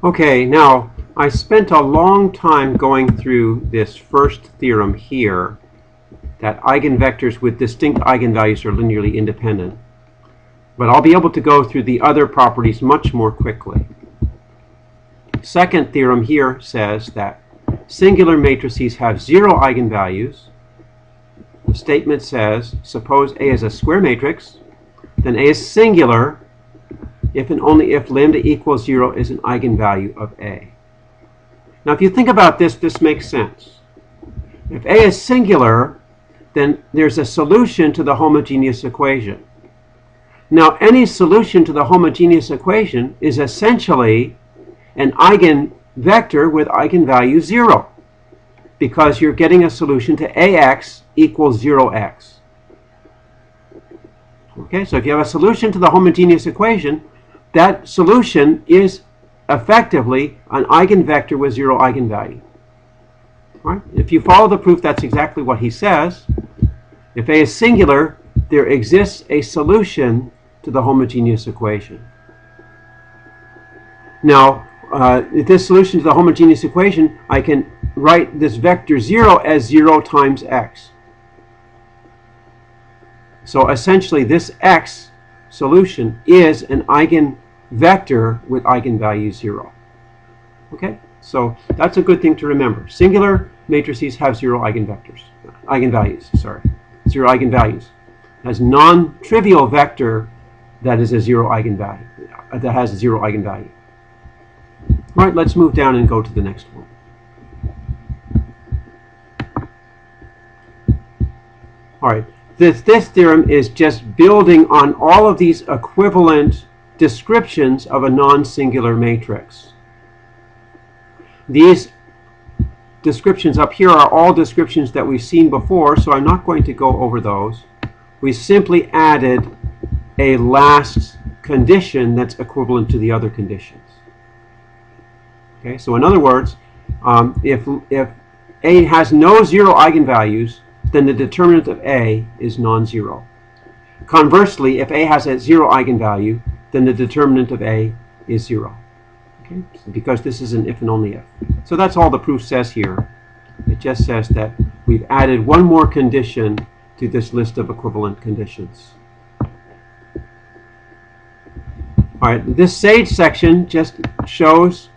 Okay, now I spent a long time going through this first theorem here, that eigenvectors with distinct eigenvalues are linearly independent. But I'll be able to go through the other properties much more quickly. Second theorem here says that singular matrices have zero eigenvalues. The statement says, suppose A is a square matrix, then A is singular if and only if lambda equals 0 is an eigenvalue of A. Now if you think about this, this makes sense. If A is singular, then there's a solution to the homogeneous equation. Now any solution to the homogeneous equation is essentially an eigenvector with eigenvalue 0, because you're getting a solution to AX equals 0x. Okay, so if you have a solution to the homogeneous equation, that solution is effectively an eigenvector with 0 eigenvalue. Right? If you follow the proof, that's exactly what he says. If A is singular, there exists a solution to the homogeneous equation. Now, this solution to the homogeneous equation, I can write this vector 0 as 0 times x. So essentially, this x solution is an eigenvector with eigenvalue 0. Okay, so that's a good thing to remember. Singular matrices have 0 eigenvalues, 0 eigenvalues. Has non-trivial vector that is a 0 eigenvalue, that has a 0 eigenvalue. All right, let's move down and go to the next one. All right, this theorem is just building on all of these equivalent descriptions of a non-singular matrix. These descriptions up here are all descriptions that we've seen before, so I'm not going to go over those. We simply added a last condition that's equivalent to the other conditions. Okay, so in other words, if A has no 0 eigenvalues, then the determinant of A is non-zero. Conversely, if A has a 0 eigenvalue, then the determinant of A is 0. Okay? Because this is an if and only if. So that's all the proof says here. It just says that we've added one more condition to this list of equivalent conditions. All right, this SAGE section just shows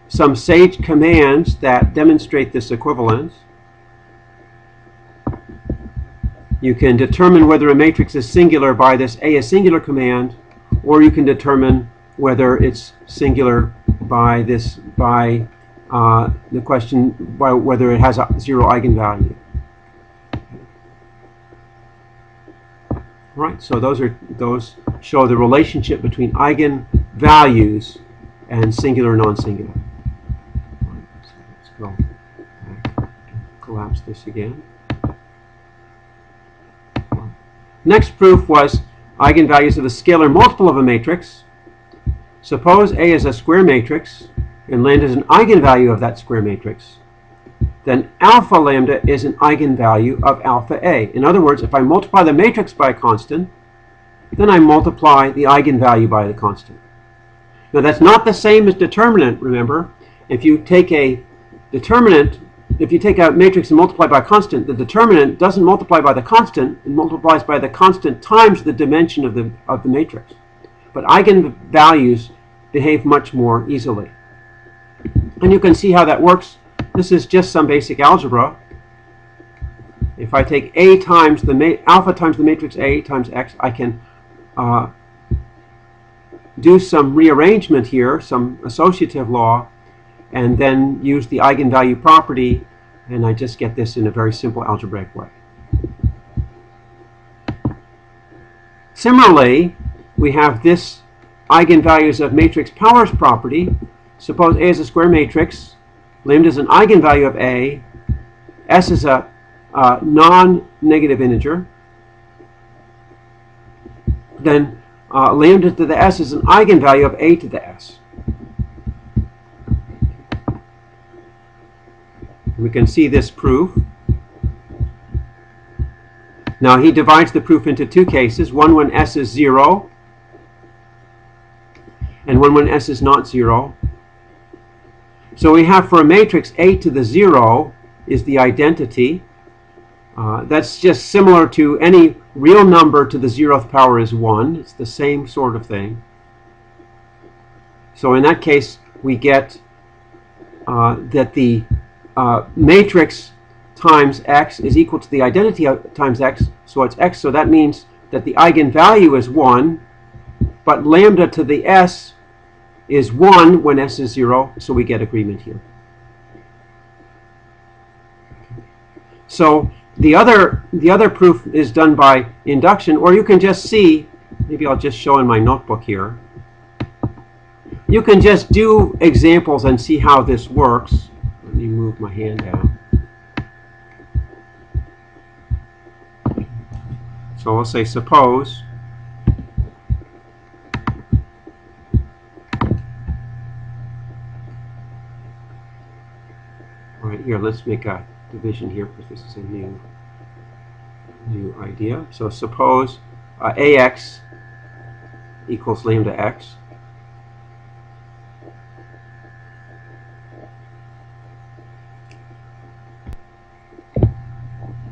some SAGE commands that demonstrate this equivalence. You can determine whether a matrix is singular by this A is singular command, or you can determine whether it's singular by this the question by whether it has a 0 eigenvalue. Right, so those show the relationship between eigenvalues and singular non-singular. Right, so let's go back, collapse this again. Next proof was eigenvalues of the scalar multiple of a matrix. Suppose A is a square matrix and lambda is an eigenvalue of that square matrix. Then alpha lambda is an eigenvalue of alpha A. In other words, if I multiply the matrix by a constant, then I multiply the eigenvalue by the constant. Now that's not the same as determinant, remember. If you take a determinant, if you take a matrix and multiply by a constant, the determinant doesn't multiply by the constant, it multiplies by the constant times the dimension of the matrix. But eigenvalues behave much more easily. And you can see how that works. This is just some basic algebra. If I take A times alpha times the matrix A times X, I can do some rearrangement here, some associative law, and then use the eigenvalue property, and I just get this in a very simple algebraic way. Similarly, we have this eigenvalues of matrix powers property. Suppose A is a square matrix, lambda is an eigenvalue of A, S is a non-negative integer, then lambda to the S is an eigenvalue of A to the S. We can see this proof. Now he divides the proof into two cases, one when S is 0 and one when S is not 0. So we have for a matrix a to the 0 is the identity. That's just similar to any real number to the 0th power is 1. It's the same sort of thing. So in that case, we get that the matrix times x is equal to the identity times x, so it's x. So that means that the eigenvalue is 1, but lambda to the s is 1 when s is 0, so we get agreement here. So the other proof is done by induction, or you can just see, maybe I'll just show in my notebook here. You can just do examples and see how this works. Let me move my hand out. So I'll say suppose all right, here, let's make a division here because this is a new idea. So suppose ax equals lambda x.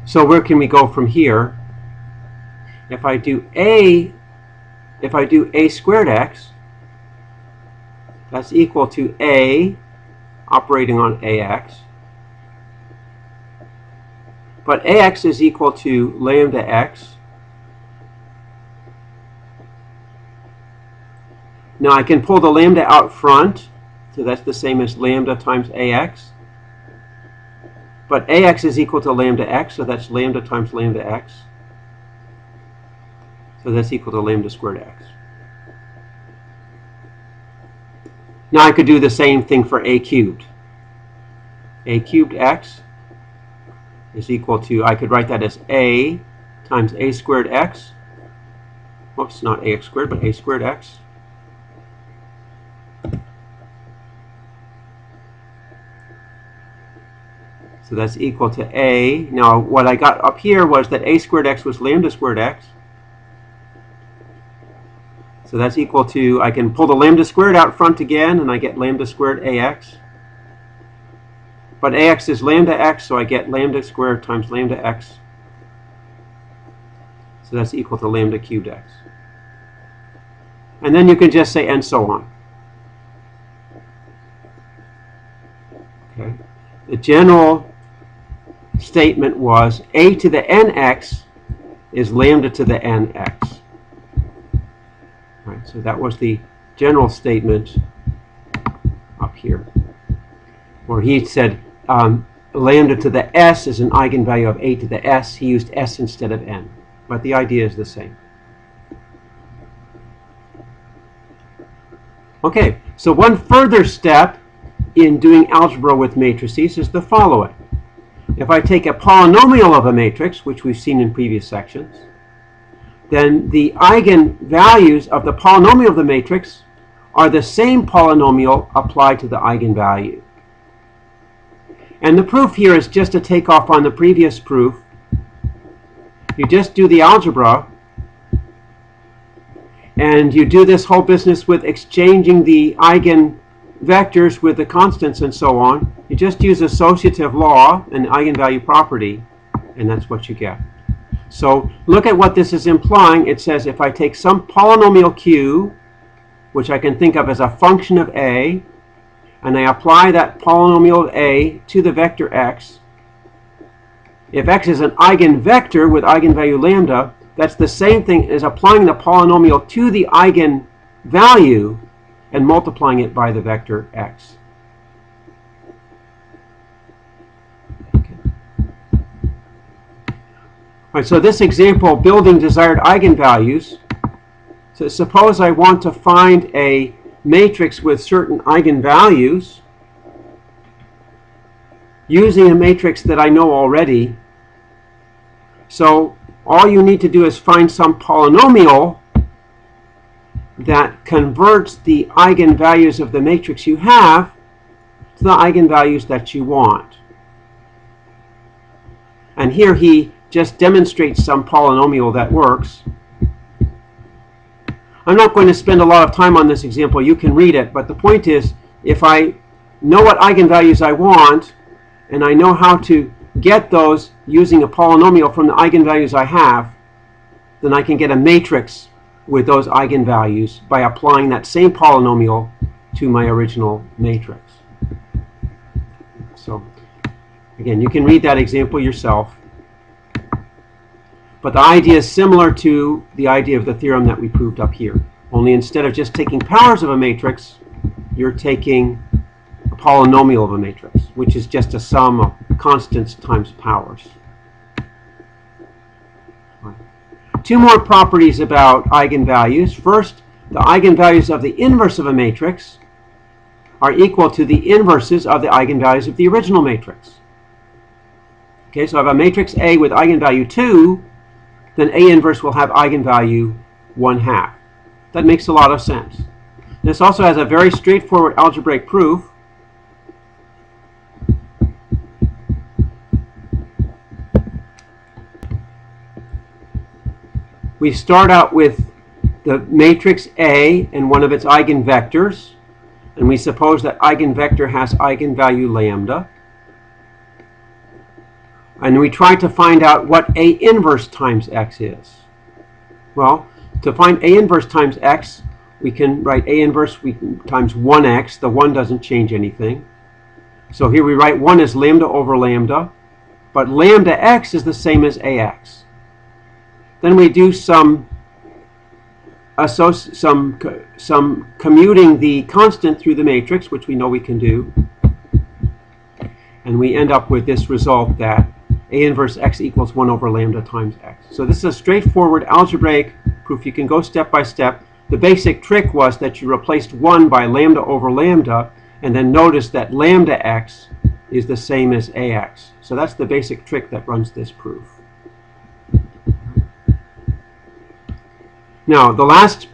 So where can we go from here? If I do a squared x, that's equal to a operating on ax. But ax is equal to lambda x. Now I can pull the lambda out front, so that's the same as lambda times ax. But ax is equal to lambda x, so that's lambda times lambda x. So that's equal to lambda squared x. Now I could do the same thing for a cubed. A cubed x is equal to, I could write that as a times a squared x. Whoops, not ax squared, but a squared x. So that's equal to a. Now what I got up here was that a squared x was lambda squared x. So that's equal to, I can pull the lambda squared out front again, and I get lambda squared ax. But ax is lambda x, so I get lambda squared times lambda x. So that's equal to lambda cubed x. And then you can just say, and so on. Okay. The general statement was a to the nx is lambda to the nx. Right, so that was the general statement up here, where he said lambda to the s is an eigenvalue of a to the s. He used s instead of n, but the idea is the same. Okay, so one further step in doing algebra with matrices is the following. If I take a polynomial of a matrix, which we've seen in previous sections, then the eigenvalues of the polynomial of the matrix are the same polynomial applied to the eigenvalue. And the proof here is just to take off on the previous proof. You just do the algebra, and you do this whole business with exchanging the eigenvectors with the constants and so on. You just use associative law and eigenvalue property, and that's what you get. So look at what this is implying. It says if I take some polynomial q, which I can think of as a function of a, and I apply that polynomial of a to the vector x, if x is an eigenvector with eigenvalue lambda, that's the same thing as applying the polynomial to the eigenvalue and multiplying it by the vector x. All right, so this example, building desired eigenvalues. So suppose I want to find a matrix with certain eigenvalues using a matrix that I know already. So all you need to do is find some polynomial that converts the eigenvalues of the matrix you have to the eigenvalues that you want. And here he just demonstrates some polynomial that works. I'm not going to spend a lot of time on this example. You can read it, but the point is, if I know what eigenvalues I want, and I know how to get those using a polynomial from the eigenvalues I have, then I can get a matrix with those eigenvalues by applying that same polynomial to my original matrix. So again, you can read that example yourself. But the idea is similar to the idea of the theorem that we proved up here. Only instead of just taking powers of a matrix, you're taking a polynomial of a matrix, which is just a sum of constants times powers. Two more properties about eigenvalues. First, the eigenvalues of the inverse of a matrix are equal to the inverses of the eigenvalues of the original matrix. Okay, so if I have a matrix A with eigenvalue 2, then A inverse will have eigenvalue 1/2. That makes a lot of sense. This also has a very straightforward algebraic proof. We start out with the matrix A and one of its eigenvectors, and we suppose that eigenvector has eigenvalue lambda. And we try to find out what A inverse times x is. Well, to find A inverse times x, we can write A inverse times 1x. The 1 doesn't change anything. So here we write 1 as lambda over lambda, but lambda x is the same as AX. Then we do some commuting the constant through the matrix, which we know we can do. And we end up with this result that A inverse x equals 1 over lambda times x. So this is a straightforward algebraic proof. You can go step by step. The basic trick was that you replaced 1 by lambda over lambda, and then notice that lambda x is the same as AX. So that's the basic trick that runs this proof. Now, the last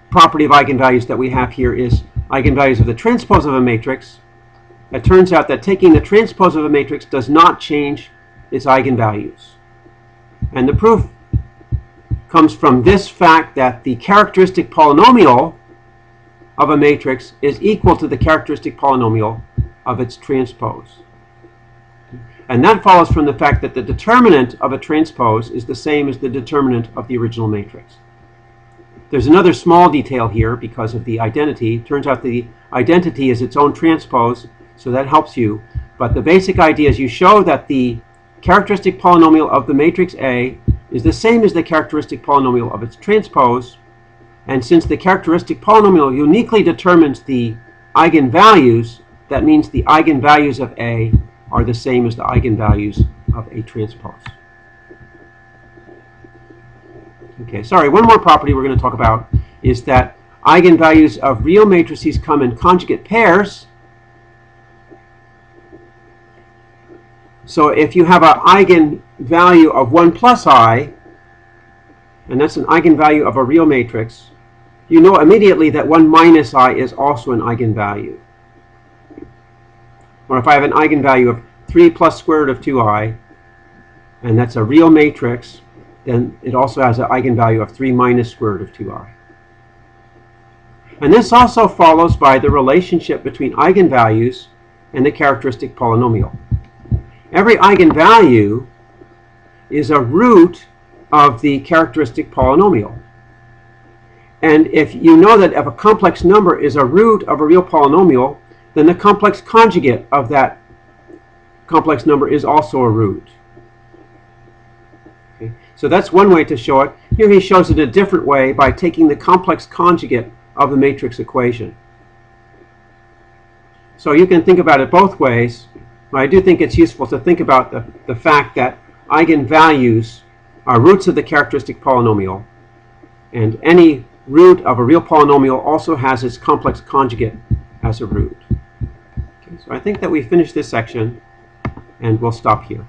property of eigenvalues that we have here is eigenvalues of the transpose of a matrix. It turns out that taking the transpose of a matrix does not change its eigenvalues. And the proof comes from this fact that the characteristic polynomial of a matrix is equal to the characteristic polynomial of its transpose. And that follows from the fact that the determinant of a transpose is the same as the determinant of the original matrix. There's another small detail here because of the identity. It turns out the identity is its own transpose, so that helps you. But the basic idea is you show that the characteristic polynomial of the matrix A is the same as the characteristic polynomial of its transpose. And since the characteristic polynomial uniquely determines the eigenvalues, that means the eigenvalues of A are the same as the eigenvalues of A transpose. Okay, sorry, one more property we're going to talk about is that eigenvalues of real matrices come in conjugate pairs. So if you have an eigenvalue of 1 plus I, and that's an eigenvalue of a real matrix, you know immediately that 1 minus I is also an eigenvalue. Or if I have an eigenvalue of 3 plus square root of 2i, and that's a real matrix, then it also has an eigenvalue of 3 minus square root of 2i. And this also follows by the relationship between eigenvalues and the characteristic polynomial. Every eigenvalue is a root of the characteristic polynomial. And if you know that if a complex number is a root of a real polynomial, then the complex conjugate of that complex number is also a root. Okay. So that's one way to show it. Here he shows it a different way by taking the complex conjugate of the matrix equation. So you can think about it both ways. But I do think it's useful to think about the fact that eigenvalues are roots of the characteristic polynomial, and any root of a real polynomial also has its complex conjugate as a root. Okay, so I think that we finished this section, and we'll stop here.